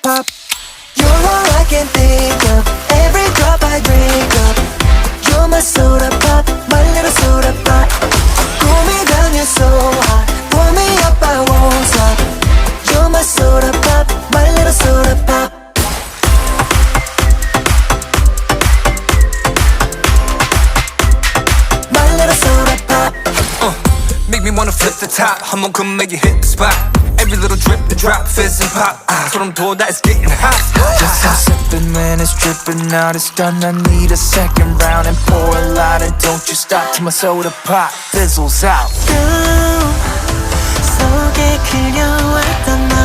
pop. You're all I can think of, every drop I drink up. You're my soda pop, my little soda pop. Cool me down, you're so hot, pull me up, I won't stop. You're my soda pop, my little soda pop. My little soda pop. Make me wanna flip the top, 한번 come make it hit the spot. Every little drip and drop, fizz and pop. 소름 돋아, it's getting hot. Just I'm sipping when it's dripping out. It's done, I need a second round. And pour a lot and don't you stop till my soda pop fizzles out. 꿈 속에 그려왔던 너